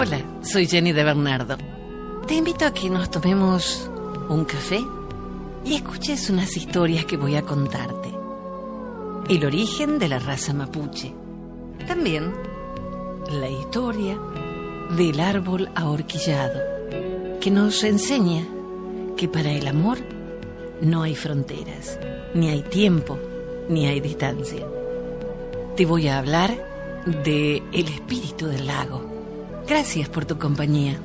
Hola, soy Jenny de Bernardo. Te invito a que nos tomemos un café y escuches unas historias que voy a contarte. El origen de la raza mapuche. También la historia del árbol ahorquillado, que nos enseña que para el amor no hay fronteras, ni hay tiempo, ni hay distancia. Te voy a hablar de el espíritu del lago. Gracias por tu compañía.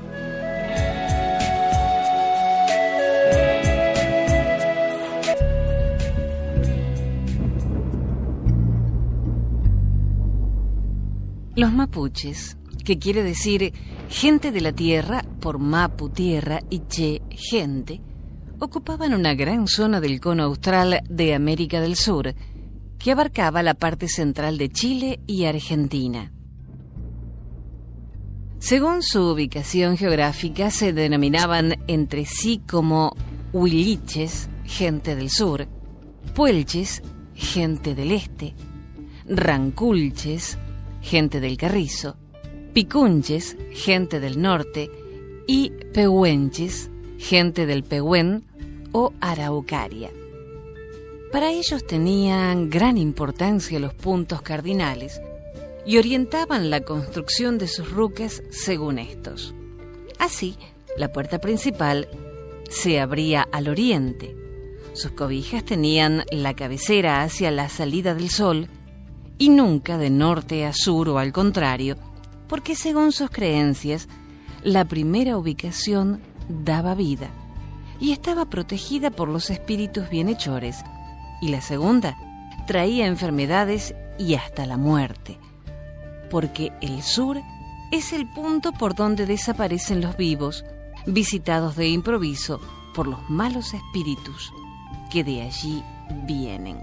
Los mapuches, que quiere decir gente de la tierra por mapu tierra y che gente, ocupaban una gran zona del cono austral de América del Sur, que abarcaba la parte central de Chile y Argentina. Según su ubicación geográfica, se denominaban entre sí como huilliches, gente del sur, puelches, gente del este, ranculches, gente del Carrizo, picunches, gente del norte, y pehuenches, gente del Pehuen o Araucaria. Para ellos tenían gran importancia los puntos cardinales y orientaban la construcción de sus rucas según estos. Así, la puerta principal se abría al oriente. Sus cobijas tenían la cabecera hacia la salida del sol y nunca de norte a sur o al contrario, porque según sus creencias, la primera ubicación daba vida y estaba protegida por los espíritus bienhechores, y la segunda traía enfermedades y hasta la muerte, porque el sur es el punto por donde desaparecen los vivos, visitados de improviso por los malos espíritus que de allí vienen.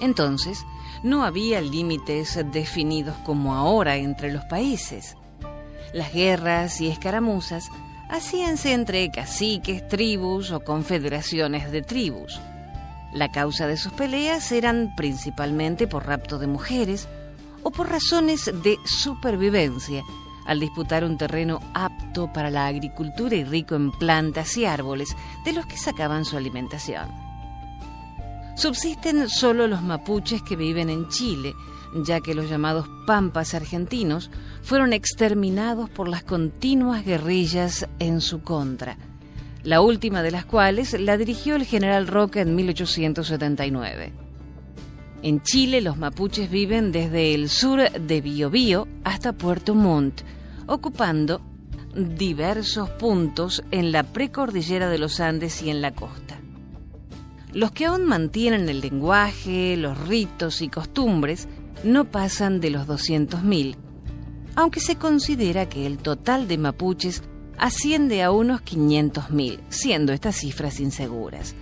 Entonces, no había límites definidos como ahora entre los países. Las guerras y escaramuzas hacíanse entre caciques, tribus o confederaciones de tribus. La causa de sus peleas eran principalmente por rapto de mujeres o por razones de supervivencia, al disputar un terreno apto para la agricultura y rico en plantas y árboles de los que sacaban su alimentación. Subsisten solo los mapuches que viven en Chile, ya que los llamados pampas argentinos fueron exterminados por las continuas guerrillas en su contra, la última de las cuales la dirigió el general Roca en 1879. En Chile, los mapuches viven desde el sur de Biobío hasta Puerto Montt, ocupando diversos puntos en la precordillera de los Andes y en la costa. Los que aún mantienen el lenguaje, los ritos y costumbres no pasan de los 200.000, aunque se considera que el total de mapuches asciende a unos 500.000, siendo estas cifras inseguras.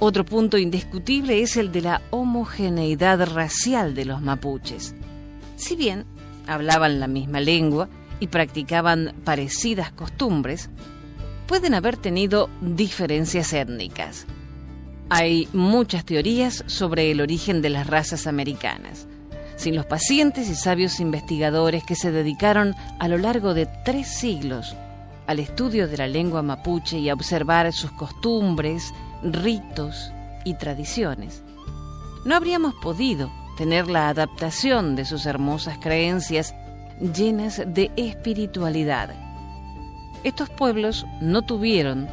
Otro punto indiscutible es el de la homogeneidad racial de los mapuches. Si bien hablaban la misma lengua y practicaban parecidas costumbres, pueden haber tenido diferencias étnicas. Hay muchas teorías sobre el origen de las razas americanas. Sin los pacientes y sabios investigadores que se dedicaron a lo largo de 3 siglos al estudio de la lengua mapuche y a observar sus costumbres, ritos y tradiciones, no habríamos podido tener la adaptación de sus hermosas creencias llenas de espiritualidad. Estos pueblos no tuvieron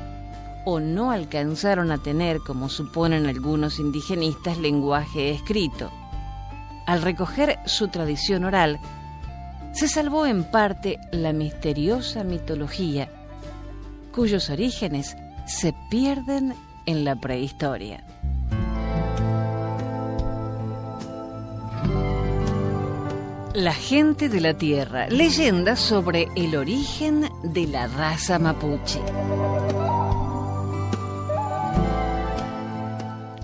o no alcanzaron a tener, como suponen algunos indigenistas, lenguaje escrito. Al recoger su tradición oral, se salvó en parte la misteriosa mitología, cuyos orígenes se pierden en la prehistoria. La gente de la tierra, leyenda sobre el origen de la raza mapuche.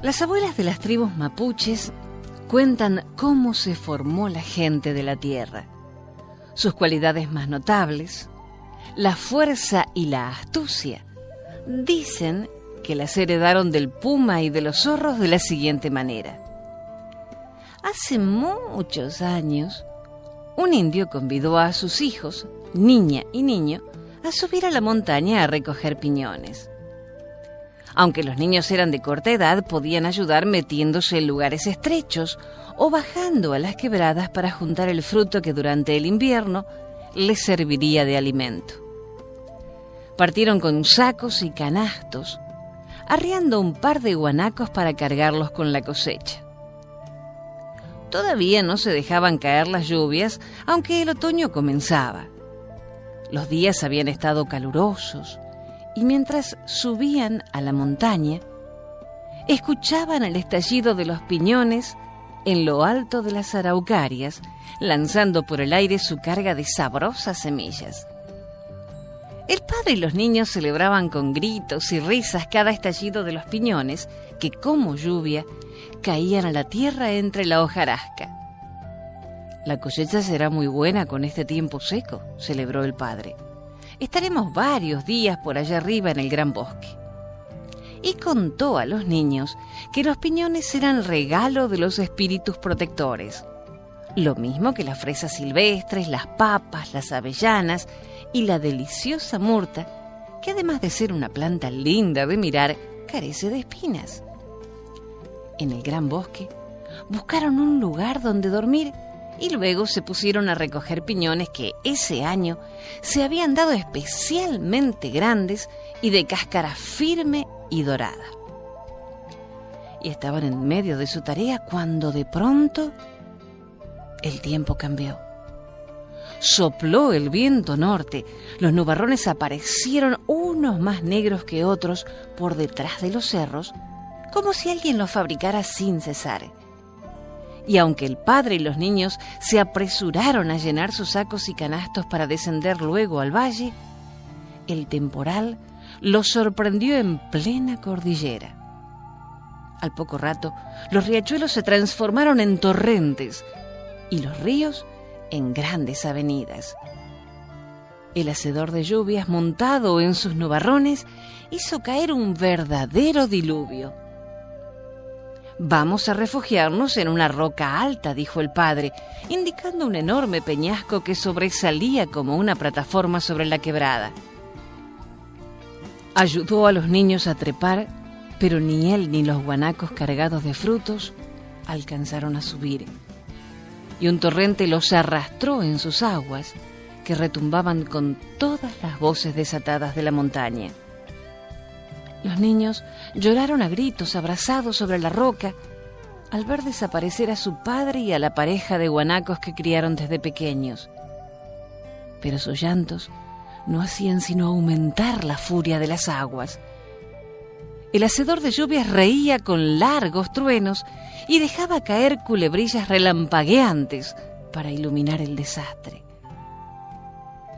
Las abuelas de las tribus mapuches cuentan cómo se formó la gente de la tierra, sus cualidades más notables, la fuerza y la astucia. Dicen que las heredaron del puma y de los zorros de la siguiente manera. Hace muchos años, un indio convidó a sus hijos, niña y niño, a subir a la montaña a recoger piñones. Aunque los niños eran de corta edad, podían ayudar metiéndose en lugares estrechos o bajando a las quebradas para juntar el fruto que durante el invierno les serviría de alimento. Partieron con sacos y canastos, arriando un par de guanacos para cargarlos con la cosecha. Todavía no se dejaban caer las lluvias, aunque el otoño comenzaba. Los días habían estado calurosos, y mientras subían a la montaña, escuchaban el estallido de los piñones en lo alto de las araucarias, lanzando por el aire su carga de sabrosas semillas. El padre y los niños celebraban con gritos y risas cada estallido de los piñones, que como lluvia caían a la tierra entre la hojarasca. La cosecha será muy buena con este tiempo seco, celebró el padre. Estaremos varios días por allá arriba en el gran bosque. Y contó a los niños que los piñones eran regalo de los espíritus protectores, lo mismo que las fresas silvestres, las papas, las avellanas y la deliciosa murta, que además de ser una planta linda de mirar, carece de espinas. En el gran bosque buscaron un lugar donde dormir y luego se pusieron a recoger piñones que ese año se habían dado especialmente grandes y de cáscara firme y dorada. Y estaban en medio de su tarea cuando de pronto el tiempo cambió. Sopló el viento norte, los nubarrones aparecieron unos más negros que otros por detrás de los cerros, como si alguien los fabricara sin cesar. Y aunque el padre y los niños se apresuraron a llenar sus sacos y canastos para descender luego al valle, el temporal los sorprendió en plena cordillera. Al poco rato, los riachuelos se transformaron en torrentes y los ríos en grandes avenidas. El hacedor de lluvias, montado en sus nubarrones, hizo caer un verdadero diluvio. «Vamos a refugiarnos en una roca alta», dijo el padre, indicando un enorme peñasco que sobresalía como una plataforma sobre la quebrada. Ayudó a los niños a trepar, pero ni él ni los guanacos cargados de frutos alcanzaron a subir. Y un torrente los arrastró en sus aguas, que retumbaban con todas las voces desatadas de la montaña. Los niños lloraron a gritos abrazados sobre la roca al ver desaparecer a su padre y a la pareja de guanacos que criaron desde pequeños. Pero sus llantos no hacían sino aumentar la furia de las aguas. El hacedor de lluvias reía con largos truenos y dejaba caer culebrillas relampagueantes para iluminar el desastre.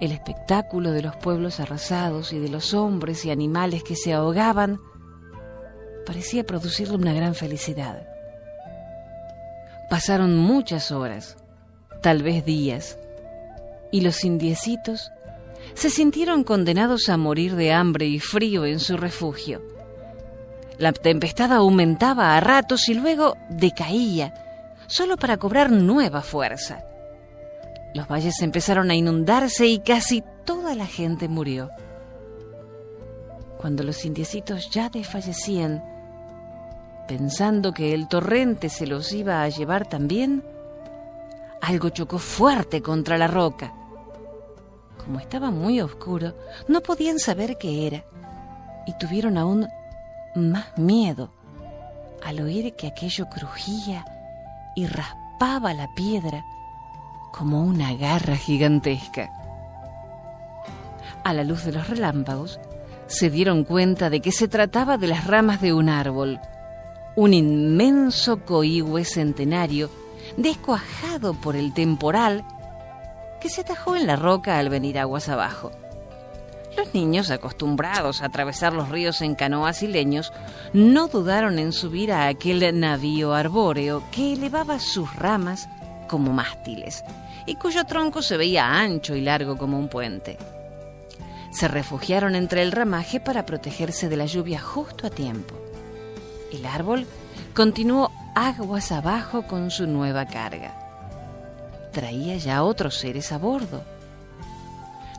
El espectáculo de los pueblos arrasados y de los hombres y animales que se ahogaban parecía producirle una gran felicidad. Pasaron muchas horas, tal vez días, y los indiecitos se sintieron condenados a morir de hambre y frío en su refugio. La tempestad aumentaba a ratos y luego decaía, solo para cobrar nueva fuerza. Los valles empezaron a inundarse y casi toda la gente murió. Cuando los indiecitos ya desfallecían, pensando que el torrente se los iba a llevar también, algo chocó fuerte contra la roca. Como estaba muy oscuro, no podían saber qué era, y tuvieron aún más miedo al oír que aquello crujía y raspaba la piedra como una garra gigantesca. A la luz de los relámpagos, se dieron cuenta de que se trataba de las ramas de un árbol, un inmenso coihue centenario descuajado por el temporal que se atajó en la roca al venir aguas abajo. Los niños, acostumbrados a atravesar los ríos en canoas y leños, no dudaron en subir a aquel navío arbóreo que elevaba sus ramas como mástiles y cuyo tronco se veía ancho y largo como un puente. Se refugiaron entre el ramaje para protegerse de la lluvia justo a tiempo. El árbol continuó aguas abajo con su nueva carga. traía ya otros seres a bordo.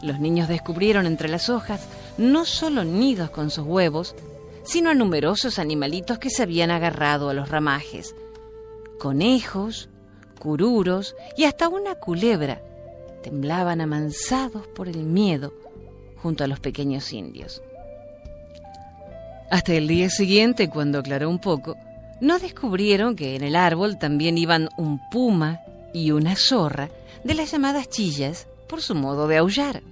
Los niños descubrieron entre las hojas no solo nidos con sus huevos, sino a numerosos animalitos que se habían agarrado a los ramajes: conejos, cururos y hasta una culebra. Temblaban amansados por el miedo junto a los pequeños indios. Hasta el día siguiente, cuando aclaró un poco, no descubrieron que en el árbol también iban un puma y una zorra, de las llamadas chillas, por su modo de aullar.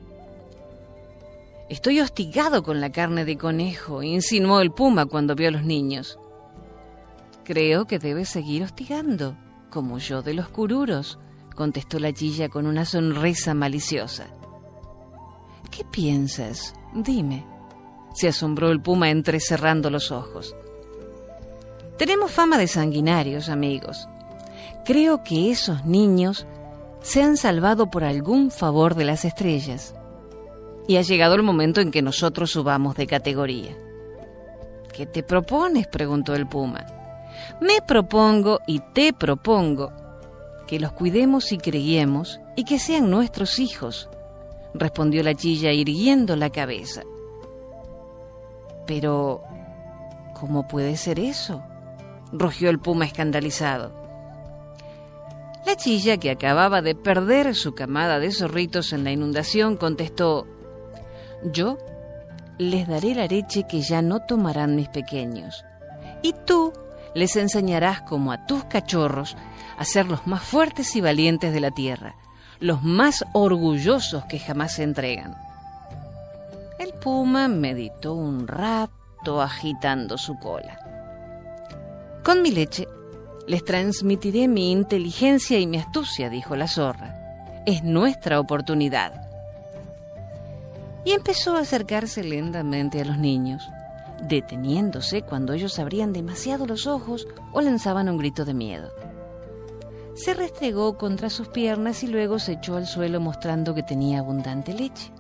«Estoy hostigado con la carne de conejo», insinuó el puma cuando vio a los niños. «Creo que debes seguir hostigando, como yo de los cururos», contestó la chilla con una sonrisa maliciosa. «¿Qué piensas? Dime», se asombró el puma entrecerrando los ojos. «Tenemos fama de sanguinarios, amigos. Creo que esos niños se han salvado por algún favor de las estrellas. Y ha llegado el momento en que nosotros subamos de categoría». «¿Qué te propones?», preguntó el puma. «Me propongo y te propongo que los cuidemos y criemos y que sean nuestros hijos», respondió la chilla irguiendo la cabeza. «Pero, ¿cómo puede ser eso?», rugió el puma escandalizado. La chilla, que acababa de perder su camada de zorritos en la inundación, contestó: «Yo les daré la leche que ya no tomarán mis pequeños, y tú les enseñarás como a tus cachorros a ser los más fuertes y valientes de la tierra, los más orgullosos que jamás se entregan». El puma meditó un rato agitando su cola. «Con mi leche les transmitiré mi inteligencia y mi astucia», dijo la zorra. «Es nuestra oportunidad». Y empezó a acercarse lentamente a los niños, deteniéndose cuando ellos abrían demasiado los ojos o lanzaban un grito de miedo. Se restregó contra sus piernas y luego se echó al suelo mostrando que tenía abundante leche.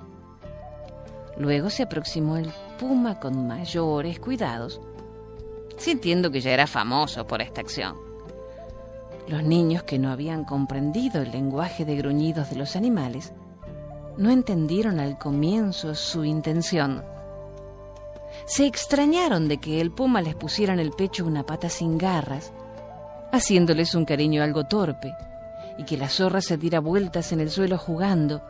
Luego se aproximó el puma con mayores cuidados, sintiendo que ya era famoso por esta acción. Los niños, que no habían comprendido el lenguaje de gruñidos de los animales, no entendieron al comienzo su intención. Se extrañaron de que el puma les pusiera en el pecho una pata sin garras, haciéndoles un cariño algo torpe, y que la zorra se diera vueltas en el suelo jugando,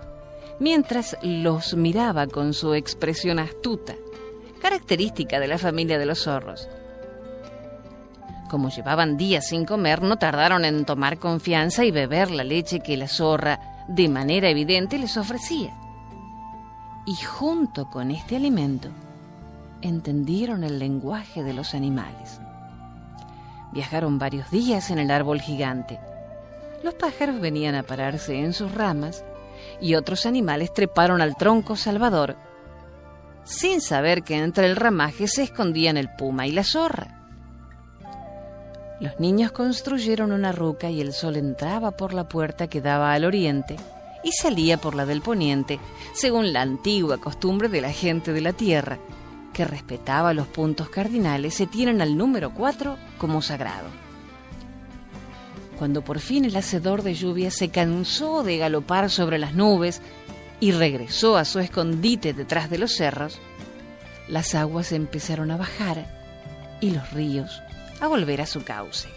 mientras los miraba con su expresión astuta, característica de la familia de los zorros. Como llevaban días sin comer, no tardaron en tomar confianza y beber la leche que la zorra, de manera evidente, les ofrecía. Y junto con este alimento, entendieron el lenguaje de los animales. Viajaron varios días en el árbol gigante. Los pájaros venían a pararse en sus ramas y otros animales treparon al tronco salvador, sin saber que entre el ramaje se escondían el puma y la zorra. Los niños construyeron una ruca y el sol entraba por la puerta que daba al oriente y salía por la del poniente, según la antigua costumbre de la gente de la tierra, que respetaba los puntos cardinales, se tienen al número 4 como sagrado. Cuando por fin el hacedor de lluvia se cansó de galopar sobre las nubes y regresó a su escondite detrás de los cerros, las aguas empezaron a bajar y los ríos a volver a su cauce.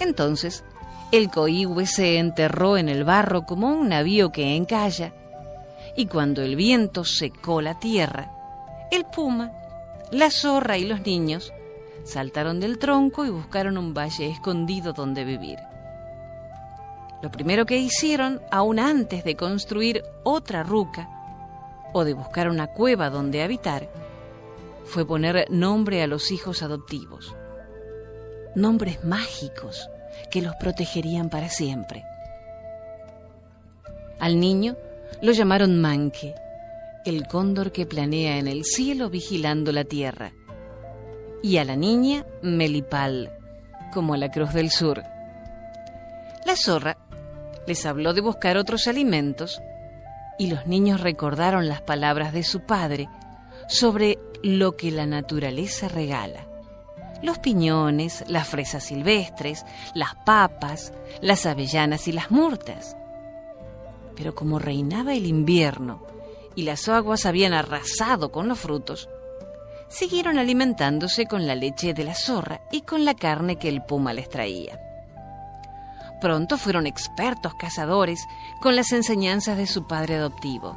Entonces, el coihue se enterró en el barro como un navío que encalla, y cuando el viento secó la tierra, el puma, la zorra y los niños saltaron del tronco y buscaron un valle escondido donde vivir. Lo primero que hicieron, aún antes de construir otra ruca o de buscar una cueva donde habitar, fue poner nombre a los hijos adoptivos. Nombres mágicos que los protegerían para siempre. Al niño lo llamaron Manque, el cóndor que planea en el cielo vigilando la tierra, y a la niña Melipal, como la Cruz del Sur. La zorra les habló de buscar otros alimentos y los niños recordaron las palabras de su padre sobre lo que la naturaleza regala: los piñones, las fresas silvestres, las papas, las avellanas y las murtas. Pero como reinaba el invierno y las aguas habían arrasado con los frutos, siguieron alimentándose con la leche de la zorra y con la carne que el puma les traía. Pronto fueron expertos cazadores con las enseñanzas de su padre adoptivo.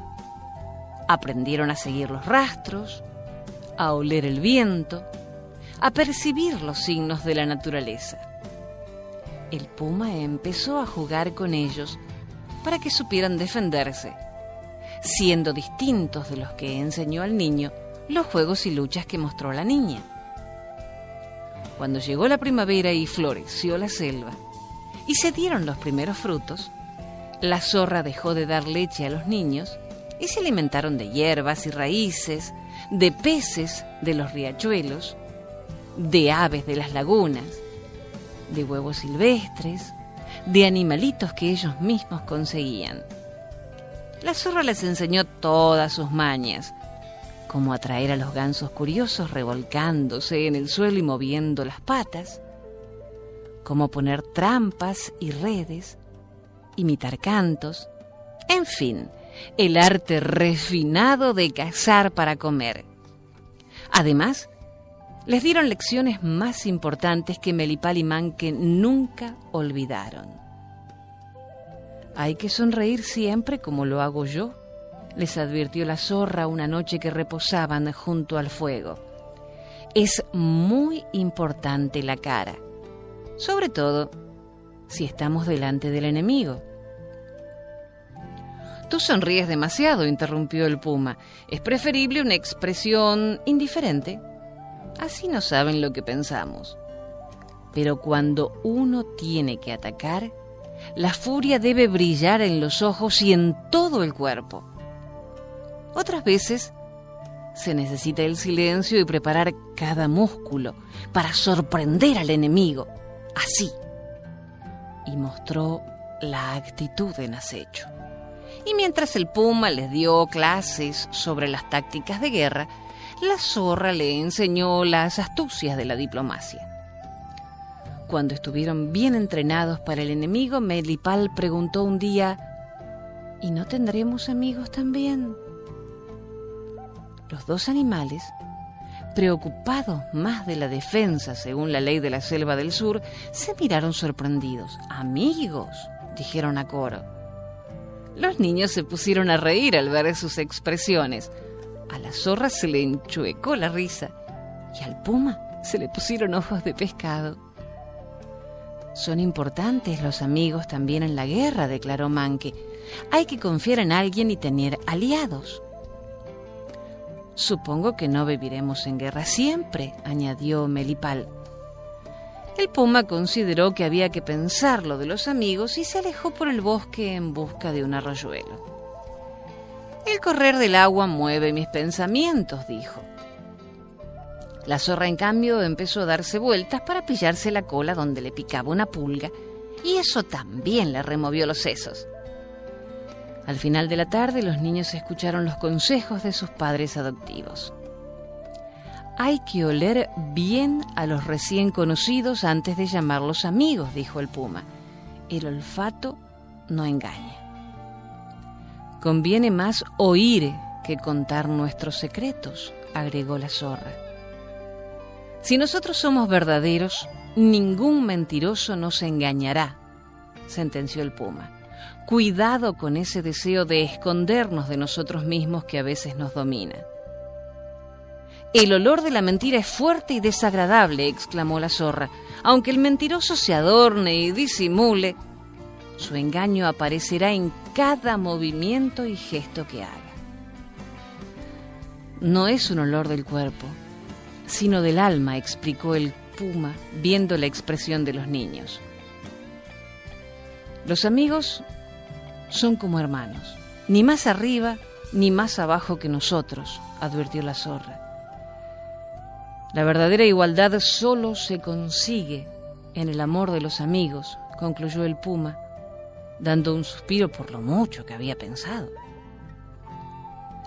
Aprendieron a seguir los rastros, a oler el viento, a percibir los signos de la naturaleza. El puma empezó a jugar con ellos para que supieran defenderse, siendo distintos de los que enseñó al niño los juegos y luchas que mostró la niña. Cuando llegó la primavera y floreció la selva, y se dieron los primeros frutos, la zorra dejó de dar leche a los niños y se alimentaron de hierbas y raíces, de peces de los riachuelos, de aves de las lagunas, de huevos silvestres, de animalitos que ellos mismos conseguían. La zorra les enseñó todas sus mañas, como atraer a los gansos curiosos revolcándose en el suelo y moviendo las patas, cómo poner trampas y redes, imitar cantos, en fin, el arte refinado de cazar para comer. Además, les dieron lecciones más importantes que Melipal y Manque nunca olvidaron. Hay que sonreír siempre como lo hago yo, les advirtió la zorra una noche que reposaban junto al fuego. Es muy importante la cara, sobre todo si estamos delante del enemigo. Tú sonríes demasiado, interrumpió el puma. Es preferible una expresión indiferente. Así no saben lo que pensamos. Pero cuando uno tiene que atacar, la furia debe brillar en los ojos y en todo el cuerpo. Otras veces se necesita el silencio y preparar cada músculo para sorprender al enemigo. Así. Y mostró la actitud en acecho. Y mientras el puma les dio clases sobre las tácticas de guerra, la zorra le enseñó las astucias de la diplomacia. Cuando estuvieron bien entrenados para el enemigo, Melipal preguntó un día: ¿y no tendremos amigos también? Los dos animales, preocupados más de la defensa según la ley de la selva del sur, se miraron sorprendidos. «Amigos», dijeron a coro. Los niños se pusieron a reír al ver sus expresiones. A la zorra se le enchuecó la risa y al puma se le pusieron ojos de pescado. «Son importantes los amigos también en la guerra», declaró Manque. «Hay que confiar en alguien y tener aliados». «Supongo que no viviremos en guerra siempre», añadió Melipal. El puma consideró que había que pensar lo de los amigos y se alejó por el bosque en busca de un arroyuelo. «El correr del agua mueve mis pensamientos», dijo. La zorra, en cambio, empezó a darse vueltas para pillarse la cola donde le picaba una pulga, y eso también le removió los sesos. Al final de la tarde, los niños escucharon los consejos de sus padres adoptivos. «Hay que oler bien a los recién conocidos antes de llamarlos amigos», dijo el puma. «El olfato no engaña. Conviene más oír que contar nuestros secretos», agregó la zorra. «Si nosotros somos verdaderos, ningún mentiroso nos engañará», sentenció el puma. «Cuidado con ese deseo de escondernos de nosotros mismos que a veces nos domina». «El olor de la mentira es fuerte y desagradable», exclamó la zorra. «Aunque el mentiroso se adorne y disimule, su engaño aparecerá en cada movimiento y gesto que haga». «No es un olor del cuerpo, sino del alma», explicó el puma, viendo la expresión de los niños. «Los amigos son como hermanos, ni más arriba ni más abajo que nosotros», advirtió la zorra. «La verdadera igualdad solo se consigue en el amor de los amigos», concluyó el puma, dando un suspiro por lo mucho que había pensado.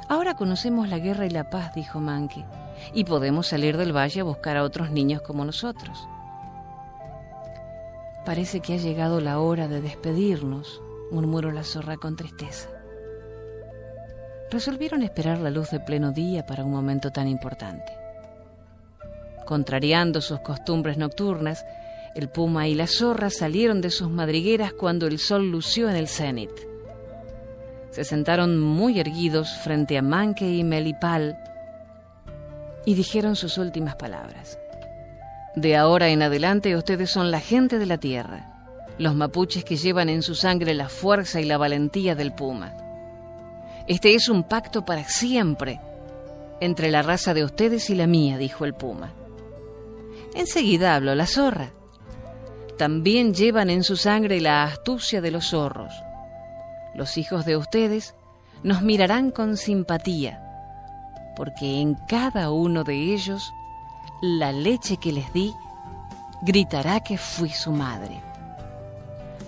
«Ahora conocemos la guerra y la paz», dijo Manque, y podemos salir del valle a buscar a otros niños como nosotros. Parece que ha llegado la hora de despedirnos, murmuró la zorra con tristeza. Resolvieron esperar la luz de pleno día para un momento tan importante. Contrariando sus costumbres nocturnas, el puma y la zorra salieron de sus madrigueras cuando el sol lució en el cenit. Se sentaron muy erguidos frente a Manque y Melipal y dijeron sus últimas palabras. De ahora en adelante ustedes son la gente de la tierra, los mapuches que llevan en su sangre la fuerza y la valentía del puma. Este es un pacto para siempre entre la raza de ustedes y la mía, dijo el puma. Enseguida habló la zorra. También llevan en su sangre la astucia de los zorros. Los hijos de ustedes nos mirarán con simpatía, porque en cada uno de ellos la leche que les di gritará que fui su madre.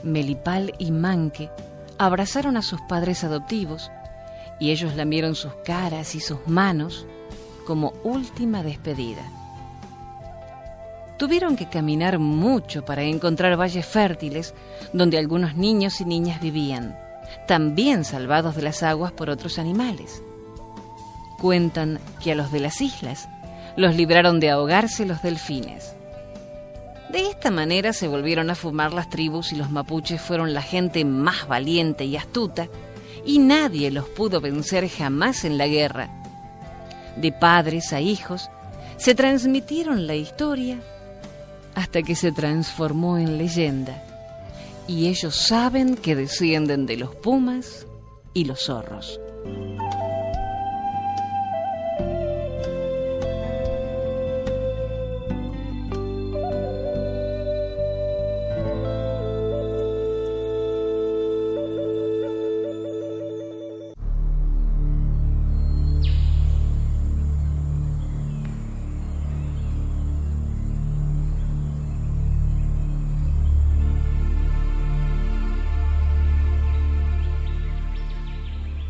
Melipal y Manque abrazaron a sus padres adoptivos y ellos lamieron sus caras y sus manos como última despedida. Tuvieron que caminar mucho para encontrar valles fértiles donde algunos niños y niñas vivían, también salvados de las aguas por otros animales. Cuentan que a los de las islas los libraron de ahogarse los delfines. De esta manera se volvieron a fumar las tribus y los mapuches fueron la gente más valiente y astuta y nadie los pudo vencer jamás en la guerra. De padres a hijos se transmitieron la historia hasta que se transformó en leyenda y ellos saben que descienden de los pumas y los zorros.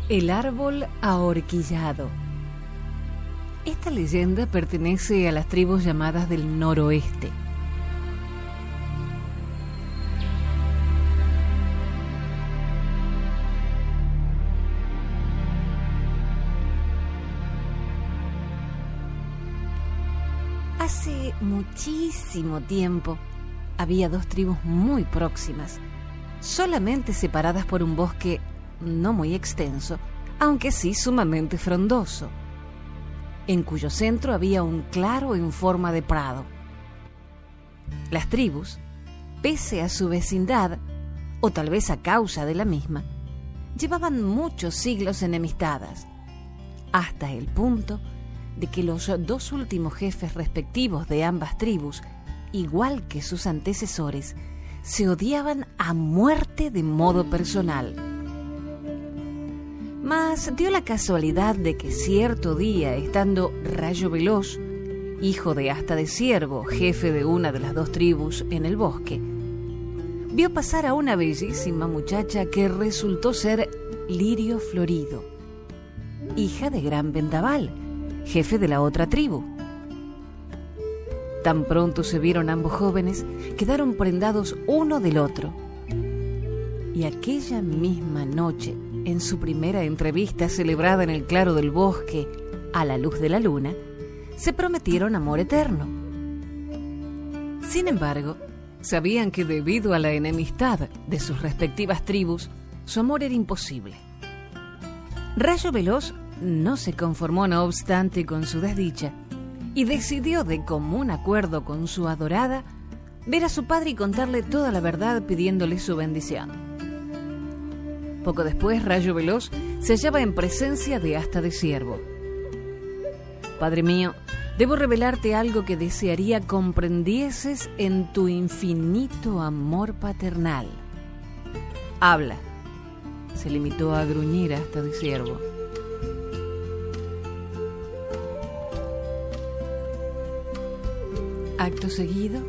El árbol ahorquillado. Esta leyenda pertenece a las tribus llamadas del noroeste. Hace muchísimo tiempo había dos tribus muy próximas, solamente separadas por un bosque no muy extenso, aunque sí sumamente frondoso, en cuyo centro había un claro en forma de prado. Las tribus, pese a su vecindad, o tal vez a causa de la misma, llevaban muchos siglos enemistadas, hasta el punto de que los dos últimos jefes respectivos de ambas tribus, igual que sus antecesores, se odiaban a muerte de modo personal. Mas dio la casualidad de que cierto día, estando Rayo Veloz, hijo de Asta de Ciervo, jefe de una de las dos tribus en el bosque, vio pasar a una bellísima muchacha que resultó ser Lirio Florido, hija de Gran Vendaval, jefe de la otra tribu. Tan pronto se vieron ambos jóvenes, quedaron prendados uno del otro. Y aquella misma noche, en su primera entrevista celebrada en el claro del bosque, a la luz de la luna, se prometieron amor eterno. Sin embargo, sabían que debido a la enemistad de sus respectivas tribus, su amor era imposible. Rayo Veloz no se conformó, no obstante, con su desdicha y decidió, de común acuerdo con su adorada, ver a su padre y contarle toda la verdad pidiéndole su bendición. Poco después, Rayo Veloz se hallaba en presencia de Asta de Ciervo. Padre mío, debo revelarte algo que desearía comprendieses en tu infinito amor paternal. Habla, se limitó a gruñir Asta de Ciervo. Acto seguido,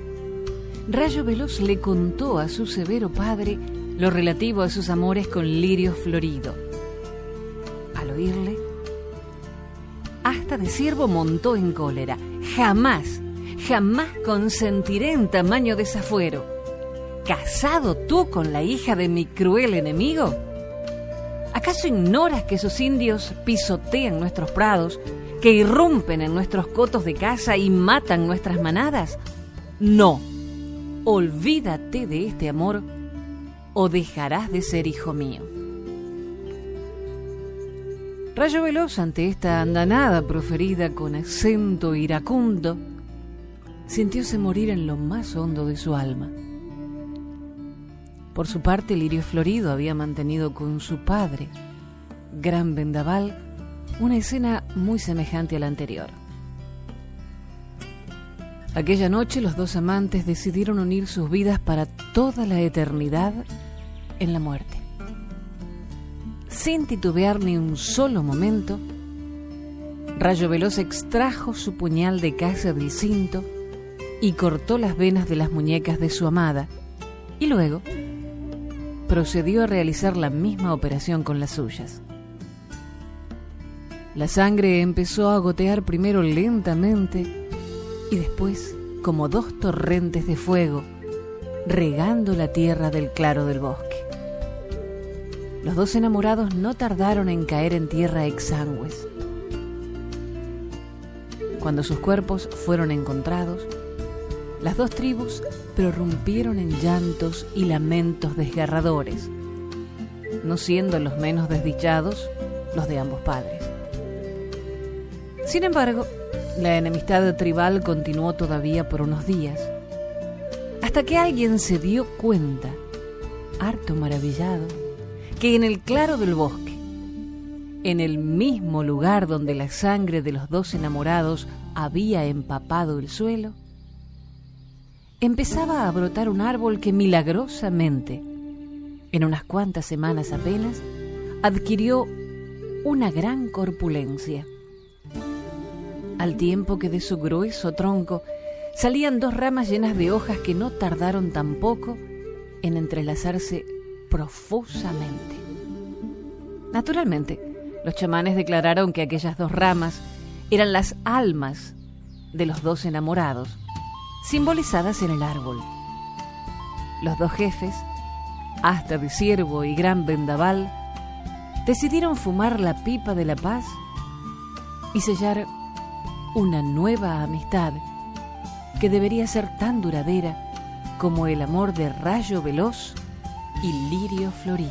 Rayo Veloz le contó a su severo padre lo relativo a sus amores con Lirio Florido. Al oírle, Asta Asta de Ciervo montó en cólera. Jamás consentiré en tamaño desafuero. ¿Casado tú con la hija de mi cruel enemigo? ¿Acaso ignoras que esos indios pisotean nuestros prados, que irrumpen en nuestros cotos de caza y matan nuestras manadas? No, olvídate de este amor o dejarás de ser hijo mío. Rayo Veloz, ante esta andanada proferida con acento iracundo, sintióse morir en lo más hondo de su alma. Por su parte, Lirio Florido había mantenido con su padre, Gran Vendaval, una escena muy semejante a la anterior. Aquella noche los dos amantes decidieron unir sus vidas para toda la eternidad en la muerte. Sin titubear ni un solo momento, Rayo Veloz extrajo su puñal de caza del cinto y cortó las venas de las muñecas de su amada, y luego procedió a realizar la misma operación con las suyas. La sangre empezó a gotear primero lentamente y después como dos torrentes de fuego, regando la tierra del claro del bosque. Los dos enamorados no tardaron en caer en tierra exangües. Cuando sus cuerpos fueron encontrados, las dos tribus prorrumpieron en llantos y lamentos desgarradores, no siendo los menos desdichados los de ambos padres. Sin embargo, la enemistad tribal continuó todavía por unos días, hasta que alguien se dio cuenta, harto maravillado, que en el claro del bosque, en el mismo lugar donde la sangre de los dos enamorados había empapado el suelo, empezaba a brotar un árbol que milagrosamente, en unas cuantas semanas apenas, adquirió una gran corpulencia. Al tiempo que de su grueso tronco salían dos ramas llenas de hojas que no tardaron tampoco en entrelazarse profusamente. Naturalmente, los chamanes declararon que aquellas dos ramas eran las almas de los dos enamorados, simbolizadas en el árbol. Los dos jefes, Asta de Ciervo y Gran Vendaval, decidieron fumar la pipa de la paz y sellar una nueva amistad que debería ser tan duradera como el amor de Rayo Veloz y Lirio Florido.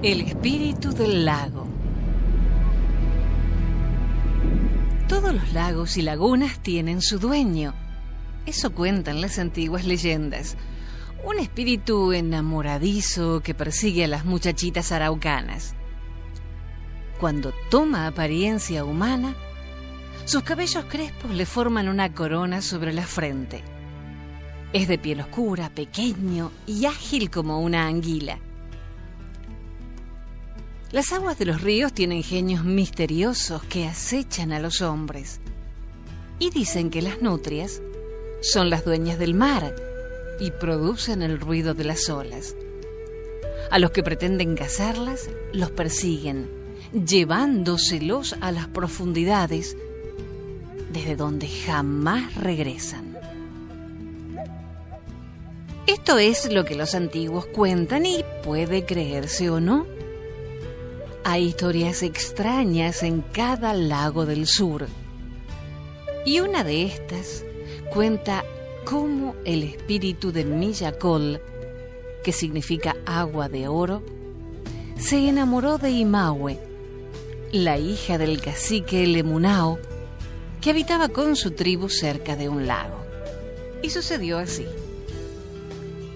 El espíritu del lago. Todos los lagos y lagunas tienen su dueño. Eso cuentan las antiguas leyendas. Un espíritu enamoradizo que persigue a las muchachitas araucanas. Cuando toma apariencia humana, sus cabellos crespos le forman una corona sobre la frente. Es de piel oscura, pequeño y ágil como una anguila. Las aguas de los ríos tienen genios misteriosos que acechan a los hombres. Y dicen que las nutrias son las dueñas del mar y producen el ruido de las olas. A los que pretenden cazarlas, los persiguen, llevándoselos a las profundidades, desde donde jamás regresan. Esto es lo que los antiguos cuentan y puede creerse o no. Hay historias extrañas en cada lago del sur. Y una de estas cuenta cómo el espíritu de Millacol, que significa agua de oro, se enamoró de Imahue, la hija del cacique Lemunao, que habitaba con su tribu cerca de un lago. Y sucedió así.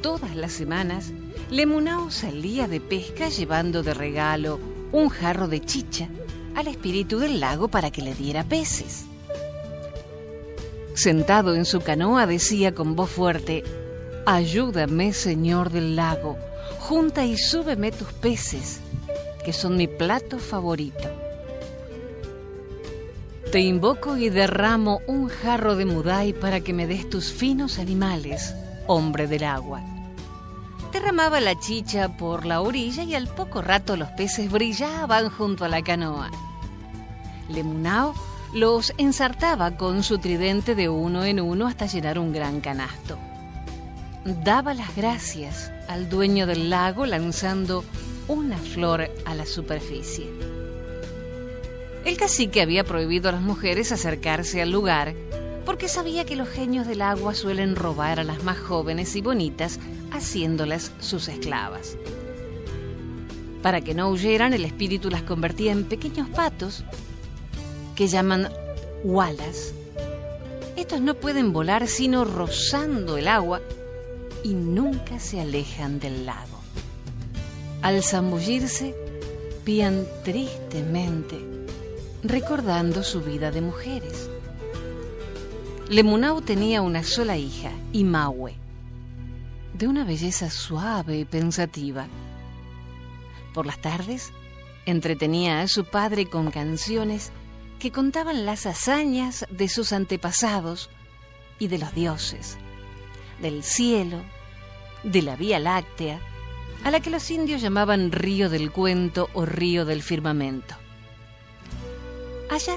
Todas las semanas, Lemunao salía de pesca llevando de regalo un jarro de chicha al espíritu del lago para que le diera peces. Sentado en su canoa decía con voz fuerte: ayúdame, Señor del lago, junta y súbeme tus peces, que son mi plato favorito. Te invoco y derramo un jarro de mudai para que me des tus finos animales, hombre del agua. Derramaba la chicha por la orilla y al poco rato los peces brillaban junto a la canoa. Lemunao los ensartaba con su tridente de uno en uno hasta llenar un gran canasto. Daba las gracias al dueño del lago lanzando una flor a la superficie. El cacique había prohibido a las mujeres acercarse al lugar porque sabía que los genios del agua suelen robar a las más jóvenes y bonitas haciéndolas sus esclavas. Para que no huyeran, el espíritu las convertía en pequeños patos que llaman walas. Estos no pueden volar sino rozando el agua y nunca se alejan del lago. Al zambullirse, pían tristemente, recordando su vida de mujeres. Lemunao tenía una sola hija, Imaue, de una belleza suave y pensativa. Por las tardes, entretenía a su padre con canciones que contaban las hazañas de sus antepasados y de los dioses, del cielo, de la Vía Láctea, a la que los indios llamaban río del cuento o río del firmamento. Allá,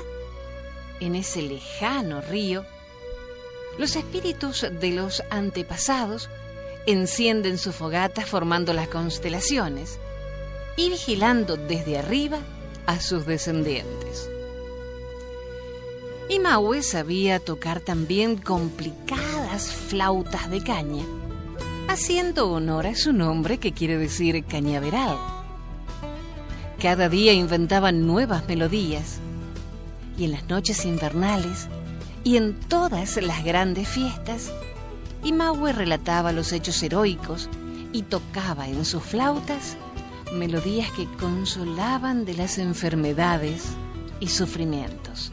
en ese lejano río, los espíritus de los antepasados encienden sus fogatas formando las constelaciones y vigilando desde arriba a sus descendientes. Imaue sabía tocar también complicadas flautas de caña, haciendo honor a su nombre, que quiere decir cañaveral. Cada día inventaban nuevas melodías, y en las noches invernales y en todas las grandes fiestas, Imaue relataba los hechos heroicos y tocaba en sus flautas melodías que consolaban de las enfermedades y sufrimientos.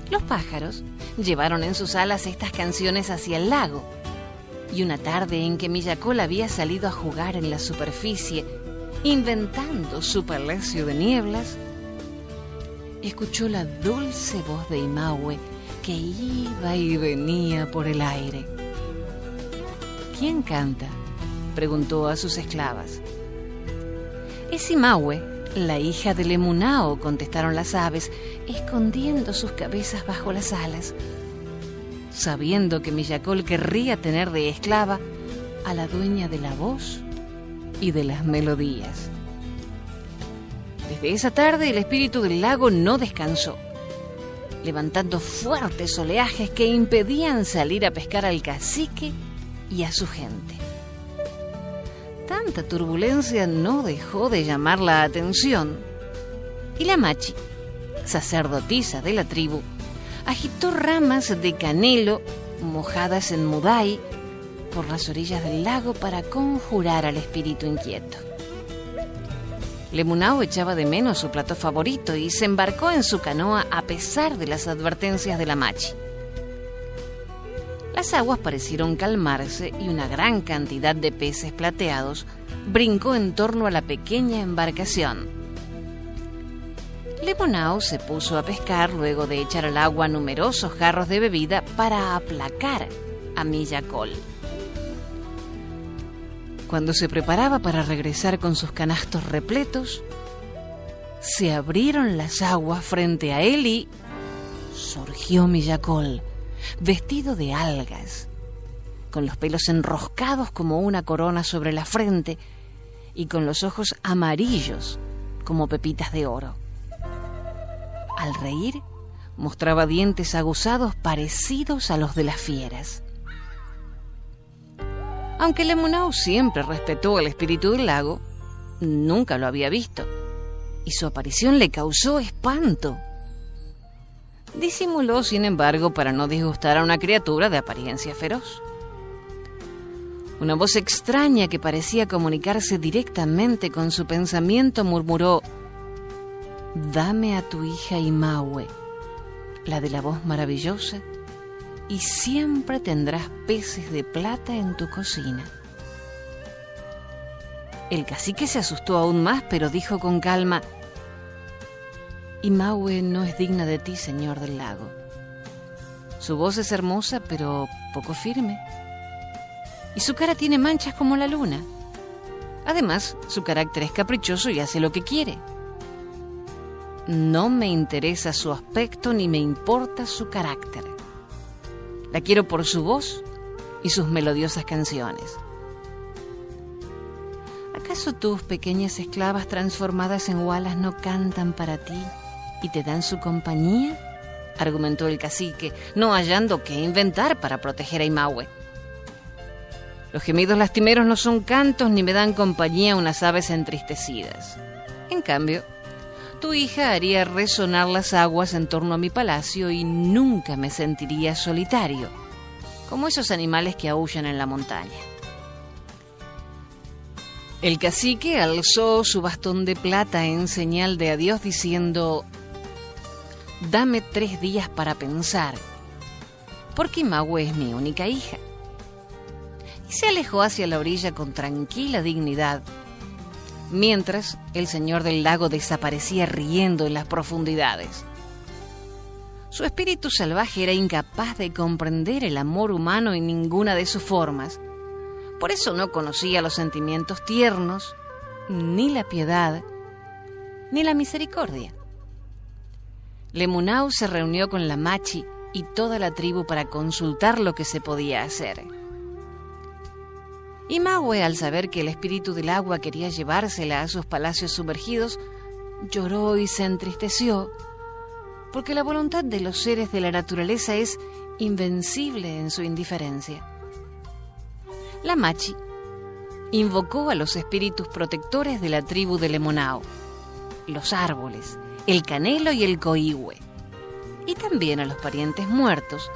Los pájaros llevaron en sus alas estas canciones hacia el lago, y una tarde en que Miyakol había salido a jugar en la superficie, inventando su palacio de nieblas, escuchó la dulce voz de Imaue que iba y venía por el aire. ¿Quién canta?, preguntó a sus esclavas. Es Imaue, la hija de Lemunao, contestaron las aves, escondiendo sus cabezas bajo las alas, sabiendo que Miyakol querría tener de esclava a la dueña de la voz y de las melodías. Desde esa tarde el espíritu del lago no descansó, levantando fuertes oleajes que impedían salir a pescar al cacique y a su gente. Tanta turbulencia no dejó de llamar la atención, y la Machi, sacerdotisa de la tribu, agitó ramas de canelo mojadas en mudai por las orillas del lago para conjurar al espíritu inquieto. Lemunao echaba de menos su plato favorito y se embarcó en su canoa a pesar de las advertencias de la Machi. Las aguas parecieron calmarse y una gran cantidad de peces plateados brincó en torno a la pequeña embarcación. Lemunao se puso a pescar luego de echar al agua numerosos jarros de bebida para aplacar a Miyakol. Cuando se preparaba para regresar con sus canastos repletos, se abrieron las aguas frente a él y surgió Miyakol, vestido de algas, con los pelos enroscados como una corona sobre la frente y con los ojos amarillos como pepitas de oro. Al reír, mostraba dientes aguzados parecidos a los de las fieras. Aunque Lemunao siempre respetó al espíritu del lago, nunca lo había visto, y su aparición le causó espanto. Disimuló, sin embargo, para no disgustar a una criatura de apariencia feroz. Una voz extraña que parecía comunicarse directamente con su pensamiento murmuró: «Dame a tu hija Imaue, la de la voz maravillosa, y siempre tendrás peces de plata en tu cocina. El cacique se asustó aún más, pero dijo con calma: Imahue no es digna de ti, señor del lago. Su voz es hermosa, pero poco firme, y su cara tiene manchas como la luna. Además, su carácter es caprichoso y hace lo que quiere. No me interesa su aspecto ni me importa su carácter. La quiero por su voz y sus melodiosas canciones. ¿Acaso tus pequeñas esclavas transformadas en hualas no cantan para ti y te dan su compañía?, argumentó el cacique, no hallando qué inventar para proteger a Imahue. Los gemidos lastimeros no son cantos ni me dan compañía unas aves entristecidas. En cambio, tu hija haría resonar las aguas en torno a mi palacio y nunca me sentiría solitario, como esos animales que aúllan en la montaña. El cacique alzó su bastón de plata en señal de adiós, diciendo: Dame 3 días para pensar, porque Imahue es mi única hija. Y se alejó hacia la orilla con tranquila dignidad, mientras el señor del lago desaparecía riendo en las profundidades. Su espíritu salvaje era incapaz de comprender el amor humano en ninguna de sus formas. Por eso no conocía los sentimientos tiernos, ni la piedad, ni la misericordia. Lemunao se reunió con la Machi y toda la tribu para consultar lo que se podía hacer. Imahue, al saber que el espíritu del agua quería llevársela a sus palacios sumergidos, lloró y se entristeció, porque la voluntad de los seres de la naturaleza es invencible en su indiferencia. La Machi invocó a los espíritus protectores de la tribu de Lemunao, los árboles, el canelo y el coihue, y también a los parientes muertos,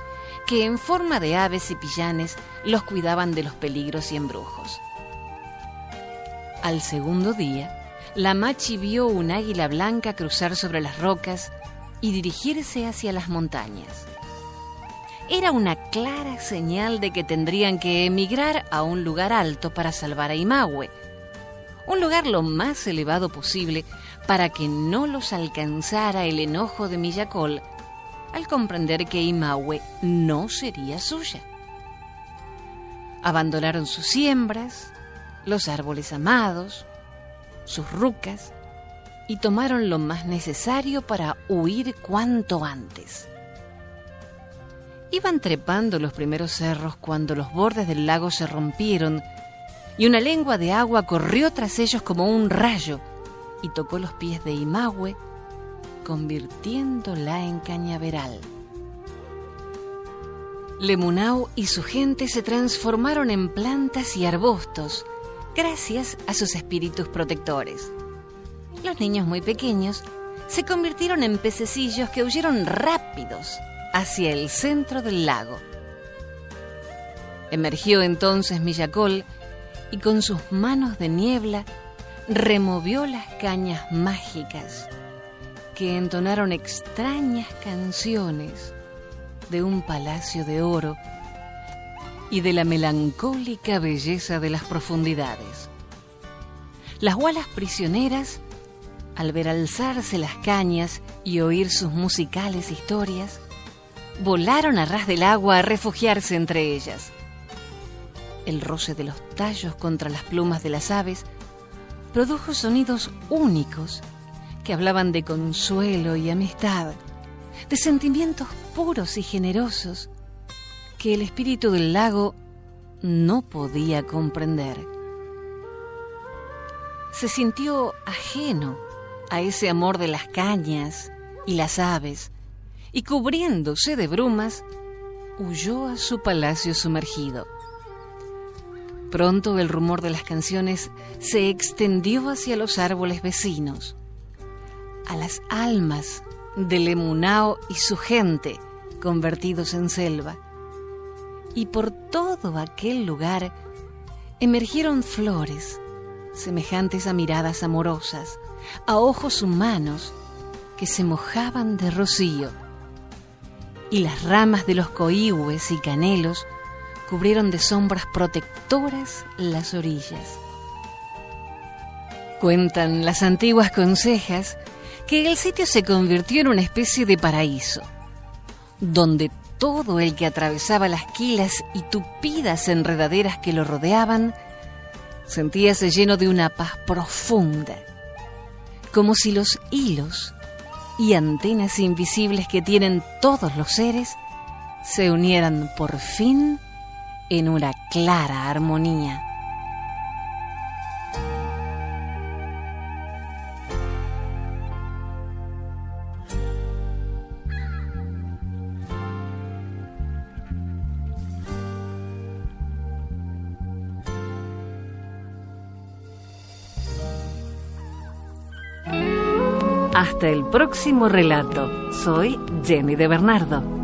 que en forma de aves y pillanes los cuidaban de los peligros y embrujos. Al segundo día, la Machi vio un águila blanca cruzar sobre las rocas y dirigirse hacia las montañas. Era una clara señal de que tendrían que emigrar a un lugar alto para salvar a Imahue, un lugar lo más elevado posible para que no los alcanzara el enojo de Millacol al comprender que Imahue no sería suya. Abandonaron sus siembras, los árboles amados, sus rucas, y tomaron lo más necesario para huir cuanto antes. Iban trepando los primeros cerros cuando los bordes del lago se rompieron y una lengua de agua corrió tras ellos como un rayo y tocó los pies de Imahue, convirtiéndola en cañaveral. Lemunao y su gente se transformaron en plantas y arbustos gracias a sus espíritus protectores. Los niños muy pequeños se convirtieron en pececillos que huyeron rápidos hacia el centro del lago. Emergió entonces Millacol y con sus manos de niebla removió las cañas mágicas que entonaron extrañas canciones de un palacio de oro y de la melancólica belleza de las profundidades. Las hualas prisioneras, al ver alzarse las cañas y oír sus musicales historias, volaron a ras del agua a refugiarse entre ellas. El roce de los tallos contra las plumas de las aves produjo sonidos únicos que hablaban de consuelo y amistad, de sentimientos puros y generosos que el espíritu del lago no podía comprender. Se sintió ajeno a ese amor de las cañas y las aves, y cubriéndose de brumas, huyó a su palacio sumergido. Pronto el rumor de las canciones se extendió hacia los árboles vecinos, a las almas de Lemunao y su gente convertidos en selva, y por todo aquel lugar emergieron flores semejantes a miradas amorosas, a ojos humanos que se mojaban de rocío, y las ramas de los coíhues y canelos cubrieron de sombras protectoras las orillas. Cuentan las antiguas consejas que el sitio se convirtió en una especie de paraíso, donde todo el que atravesaba las quilas y tupidas enredaderas que lo rodeaban sentíase lleno de una paz profunda, como si los hilos y antenas invisibles que tienen todos los seres se unieran por fin en una clara armonía. Hasta el próximo relato. Soy Jenny de Bernardo.